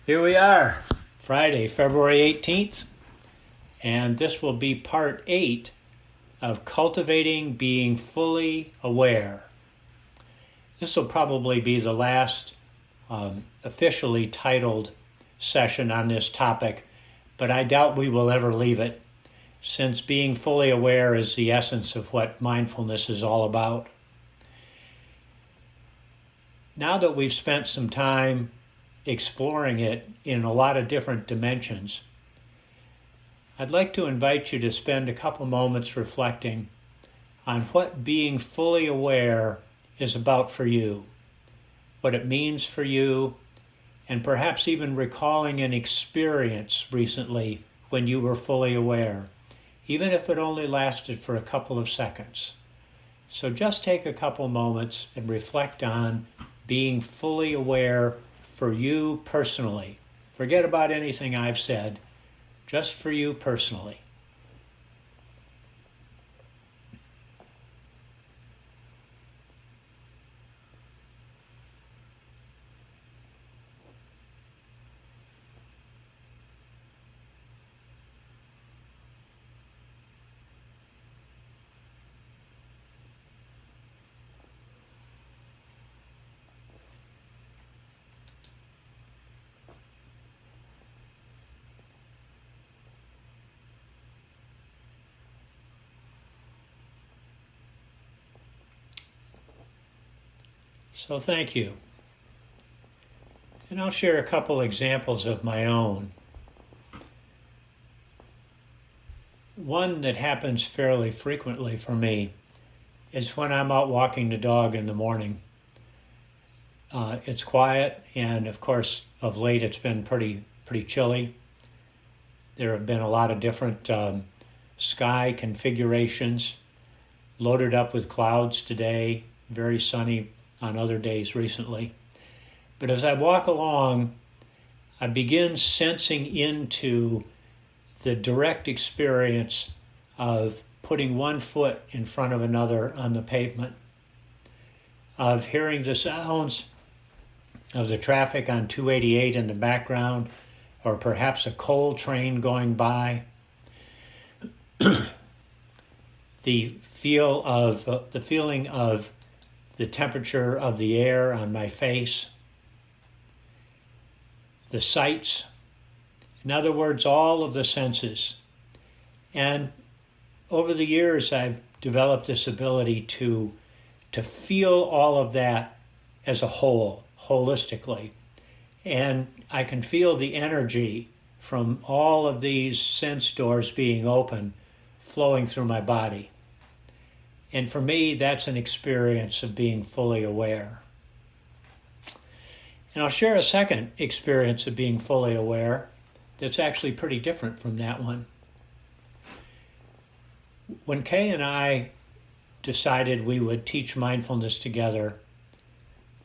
Here we are, Friday, February 18th, and this will be part 8 of Cultivating Being Fully Aware. This will probably be the last officially titled session on this topic, but I doubt we will ever leave it, since being fully aware is the essence of what mindfulness is all about. Now that we've spent some time exploring it in a lot of different dimensions, I'd like to invite you to spend a couple moments reflecting on what being fully aware is about for you, what it means for you, and perhaps even recalling an experience recently when you were fully aware, even if it only lasted for a couple of seconds. So just take a couple moments and reflect on being fully aware for you personally. Forget about anything I've said, just for you personally. So thank you. And I'll share a couple examples of my own. One that happens fairly frequently for me is when I'm out walking the dog in the morning. It's quiet, and of course, of late it's been pretty chilly. There have been a lot of different sky configurations, loaded up with clouds today, very sunny on other days recently. But as I walk along, I begin sensing into the direct experience of putting one foot in front of another on the pavement, of hearing the sounds of the traffic on 288 in the background, or perhaps a coal train going by. The feeling of the temperature of the air on my face, the sights, in other words, all of the senses. And over the years, I've developed this ability to feel all of that as a whole, holistically. And I can feel the energy from all of these sense doors being open, flowing through my body. And for me, that's an experience of being fully aware. And I'll share a second experience of being fully aware that's actually pretty different from that one. When Kay and I decided we would teach mindfulness together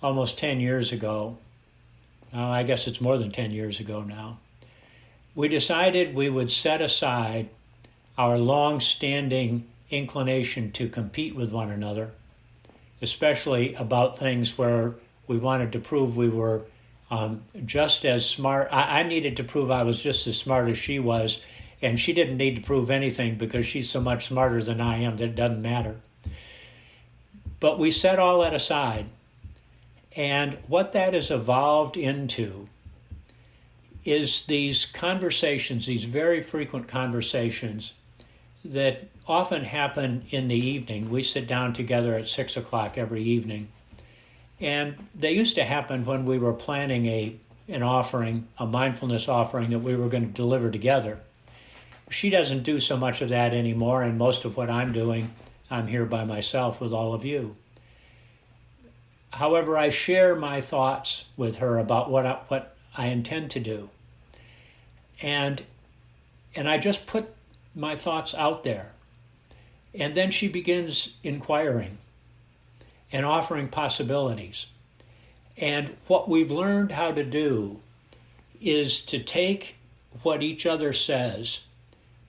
almost 10 years ago, I guess it's more than 10 years ago now, we decided we would set aside our long-standing inclination to compete with one another, especially about things where we wanted to prove we were just as smart. I needed to prove I was just as smart as she was, and she didn't need to prove anything because she's so much smarter than I am that it doesn't matter. But we set all that aside, and what that has evolved into is these conversations, these very frequent conversations that often happen in the evening. We sit down together at 6 o'clock every evening. And they used to happen when we were planning an offering, a mindfulness offering that we were going to deliver together. She doesn't do so much of that anymore, and most of what I'm doing, I'm here by myself with all of you. However, I share my thoughts with her about what I intend to do. And I just put my thoughts out there. And then she begins inquiring and offering possibilities. And what we've learned how to do is to take what each other says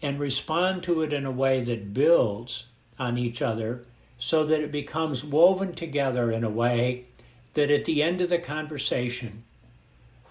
and respond to it in a way that builds on each other so that it becomes woven together in a way that at the end of the conversation,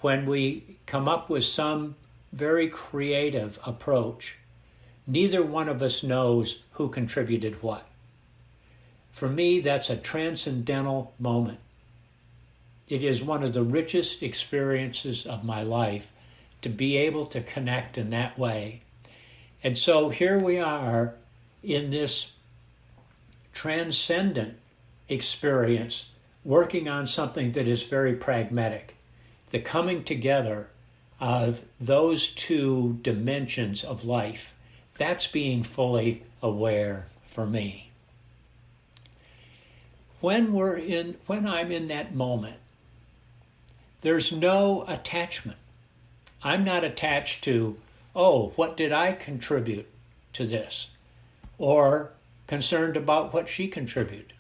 when we come up with some very creative approach, neither one of us knows who contributed what. For me, that's a transcendental moment. It is one of the richest experiences of my life to be able to connect in that way. And so here we are in this transcendent experience, working on something that is very pragmatic. The coming together of those two dimensions of life, that's being fully aware for me. When I'm in that moment, there's no attachment. I'm not attached to, oh, what did I contribute to this? Or concerned about what she contributed.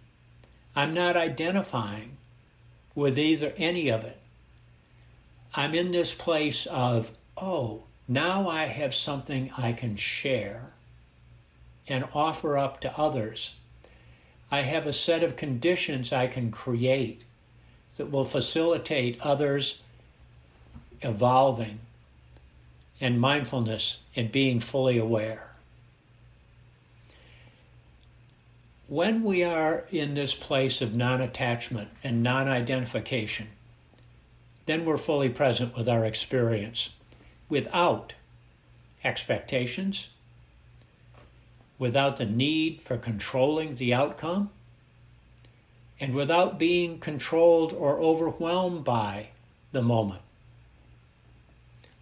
I'm not identifying with any of it. I'm in this place of, oh, now I have something I can share and offer up to others. I have a set of conditions I can create that will facilitate others evolving and mindfulness and being fully aware. When we are in this place of non-attachment and non-identification, then we're fully present with our experience without expectations, without the need for controlling the outcome, and without being controlled or overwhelmed by the moment.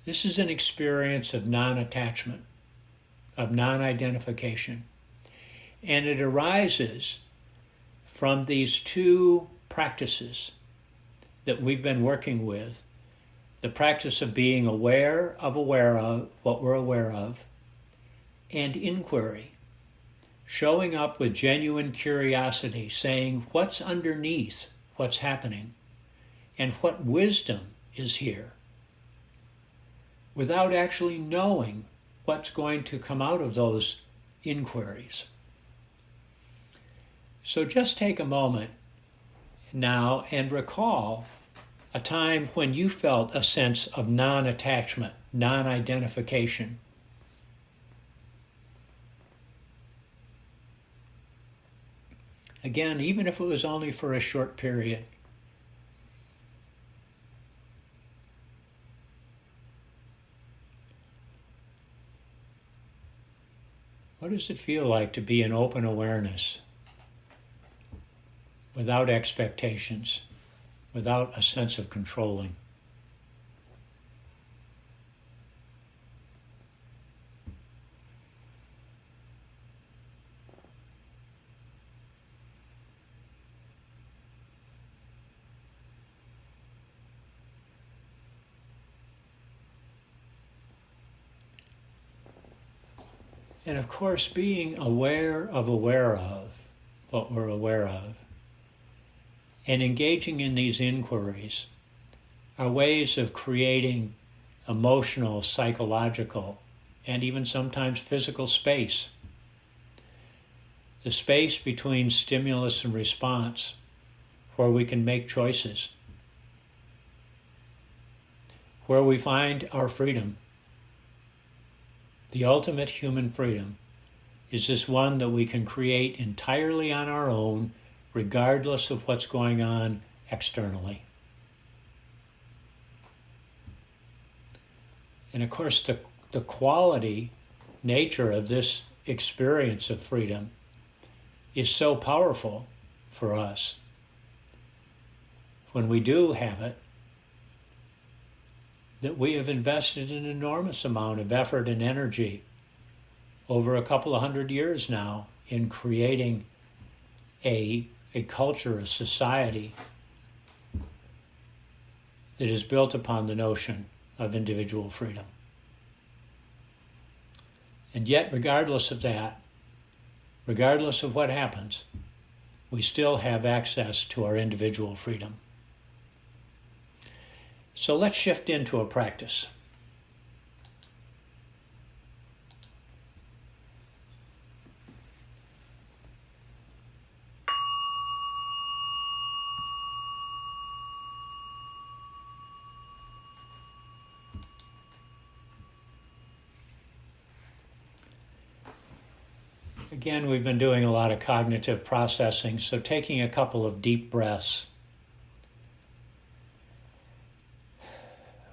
This is an experience of non-attachment, of non-identification. And it arises from these two practices that we've been working with. The practice of being aware of what we're aware of, and inquiry. Showing up with genuine curiosity, saying what's underneath what's happening and what wisdom is here, without actually knowing what's going to come out of those inquiries. So just take a moment now and recall a time when you felt a sense of non-attachment, non-identification. Again, even if it was only for a short period. What does it feel like to be in open awareness, without expectations, without a sense of controlling? And of course, being aware of what we're aware of, and engaging in these inquiries are ways of creating emotional, psychological, and even sometimes physical space. The space between stimulus and response, where we can make choices, where we find our freedom. The ultimate human freedom is this one that we can create entirely on our own, regardless of what's going on externally. And of course, the quality, nature of this experience of freedom is so powerful for us. When we do have it, that we have invested an enormous amount of effort and energy over a couple of 100 years now in creating a culture, a society that is built upon the notion of individual freedom. And yet, regardless of that, regardless of what happens, we still have access to our individual freedom. So let's shift into a practice. Again, we've been doing a lot of cognitive processing, so taking a couple of deep breaths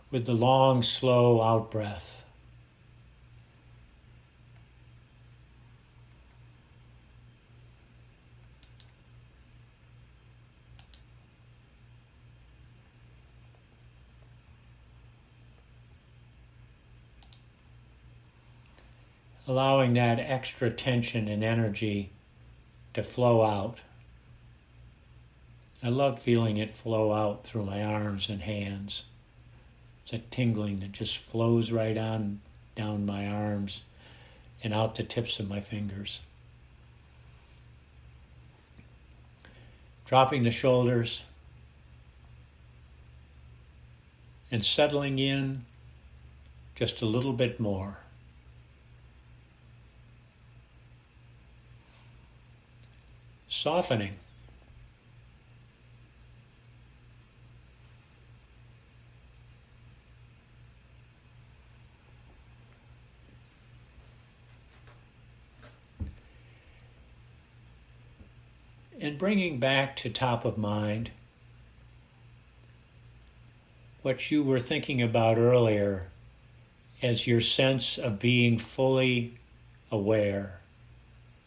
with the long, slow out breath. Allowing that extra tension and energy to flow out. I love feeling it flow out through my arms and hands. It's a tingling that just flows right on down my arms and out the tips of my fingers. Dropping the shoulders and settling in just a little bit more. Softening. And bringing back to top of mind what you were thinking about earlier as your sense of being fully aware,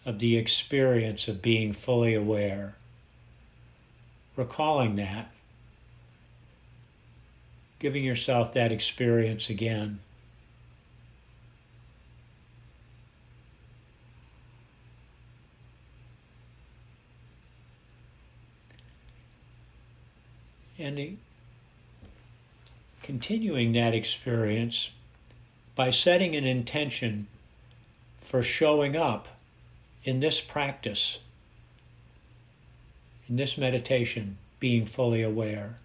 of the experience of being fully aware. Recalling that, giving yourself that experience again. And continuing that experience by setting an intention for showing up in this practice, in this meditation, being fully aware.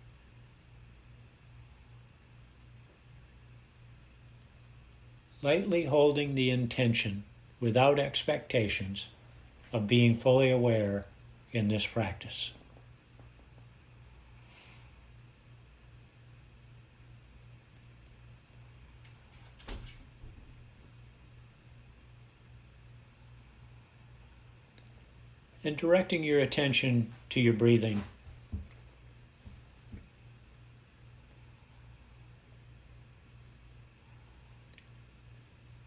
Lightly holding the intention without expectations of being fully aware in this practice. And directing your attention to your breathing.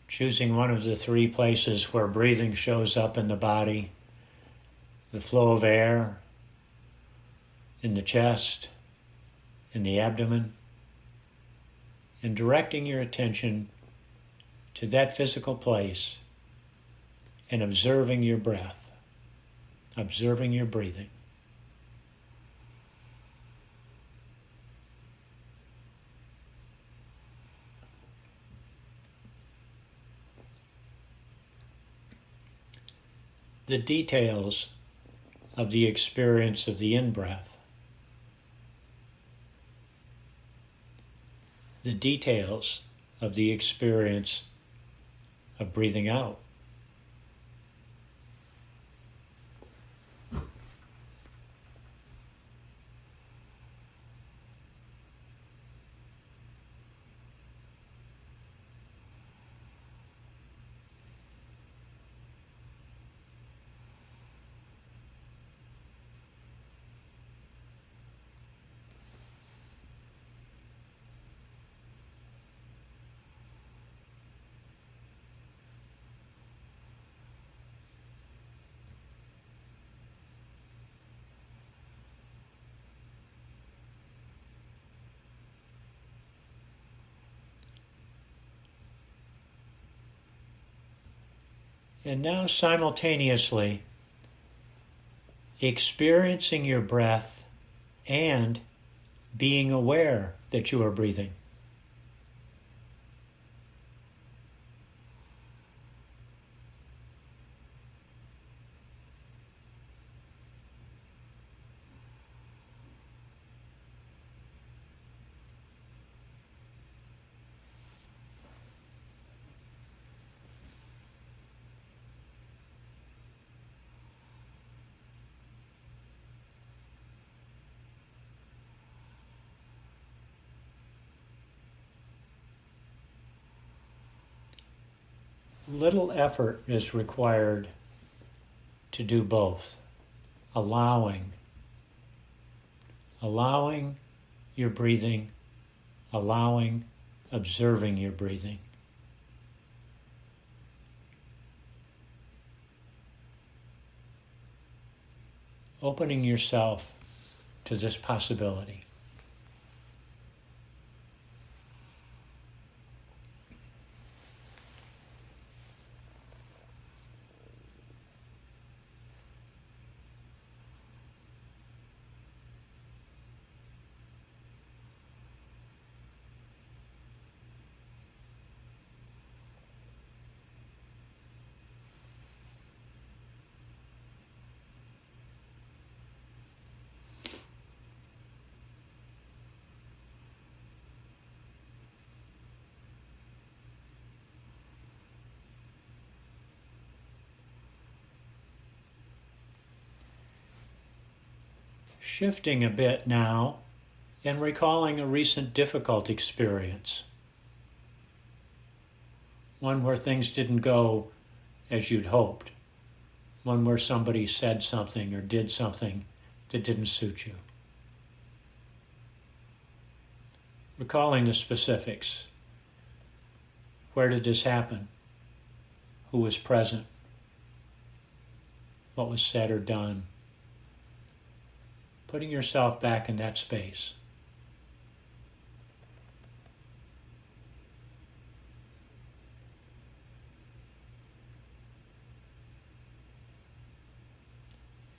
Choosing one of the three places where breathing shows up in the body, the flow of air, in the chest, in the abdomen, and directing your attention to that physical place and observing your breath. Observing your breathing. The details of the experience of the in-breath. The details of the experience of breathing out. And now simultaneously experiencing your breath and being aware that you are breathing. Little effort is required to do both. Allowing your breathing, observing your breathing. Opening yourself to this possibility. Shifting a bit now and recalling a recent difficult experience. One where things didn't go as you'd hoped. One where somebody said something or did something that didn't suit you. Recalling the specifics. Where did this happen? Who was present? What was said or done? Putting yourself back in that space.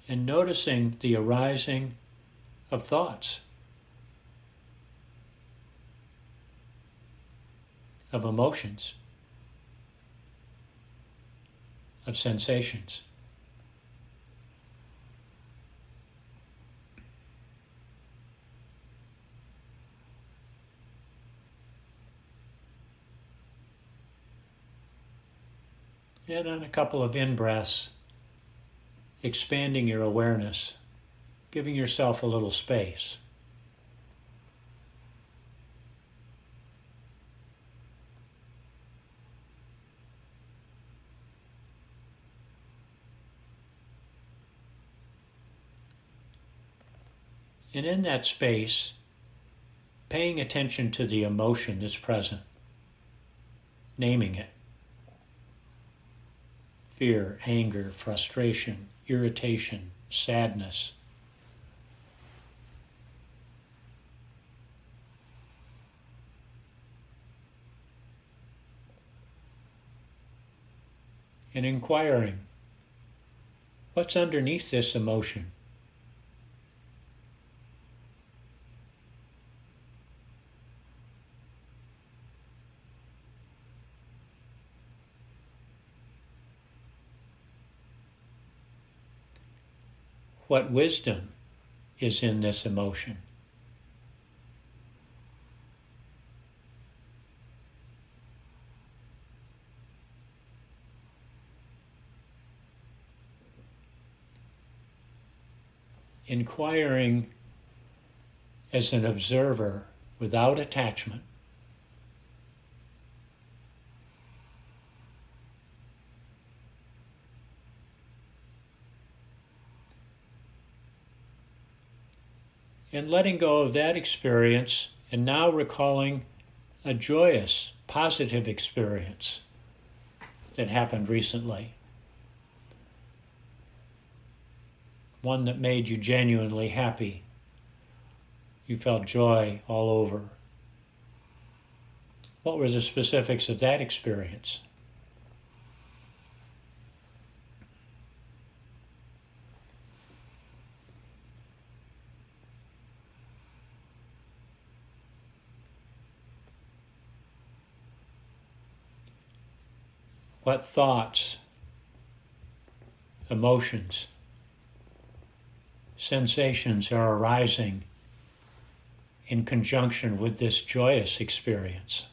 And noticing the arising of thoughts, of emotions, of sensations. And on a couple of in-breaths, expanding your awareness, giving yourself a little space. And in that space, paying attention to the emotion that's present, naming it. Fear, anger, frustration, irritation, sadness. And inquiring, what's underneath this emotion? What wisdom is in this emotion? Inquiring as an observer without attachment. And letting go of that experience and now recalling a joyous, positive experience that happened recently. One that made you genuinely happy. You felt joy all over. What were the specifics of that experience? What thoughts, emotions, sensations are arising in conjunction with this joyous experience?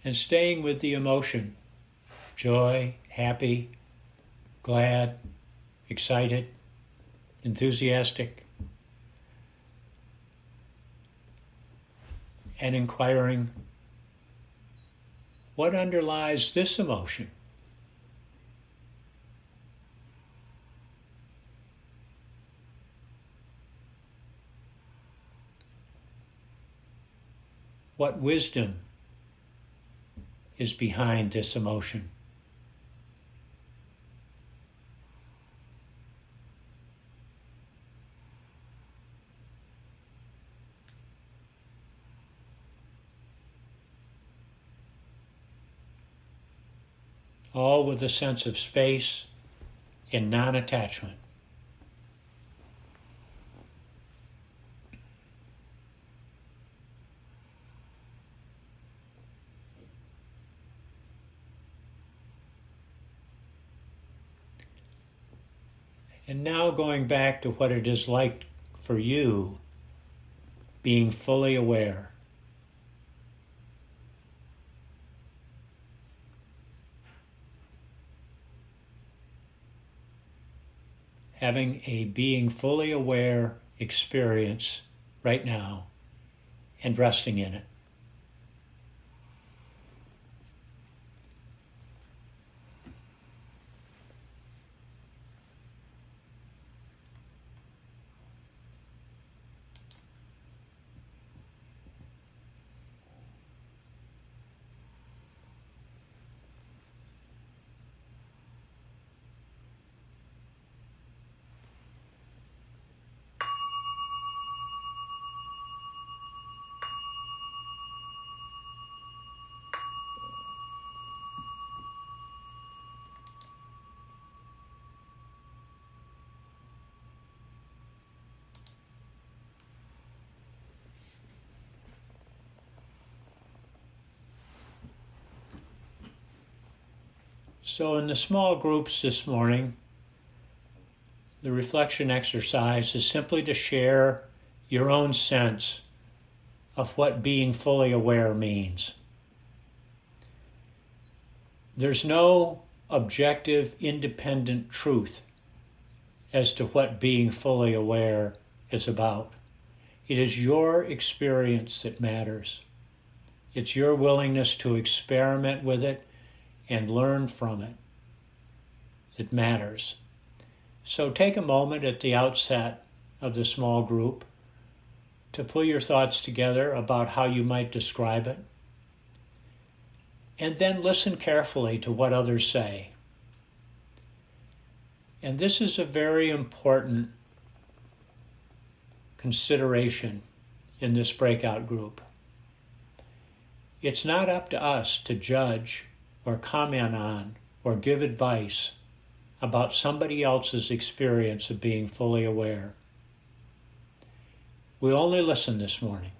And staying with the emotion. Joy, happy, glad, excited, enthusiastic, and inquiring, what underlies this emotion? What wisdom is behind this emotion? All with a sense of space and non-attachment. And now going back to what it is like for you, being fully aware. Having a being fully aware experience right now and resting in it. So in the small groups this morning, the reflection exercise is simply to share your own sense of what being fully aware means. There's no objective, independent truth as to what being fully aware is about. It is your experience that matters. It's your willingness to experiment with it and learn from it that matters. So take a moment at the outset of the small group to pull your thoughts together about how you might describe it, and then listen carefully to what others say. And this is a very important consideration in this breakout group. It's not up to us to judge or comment on or give advice about somebody else's experience of being fully aware. We only listen this morning.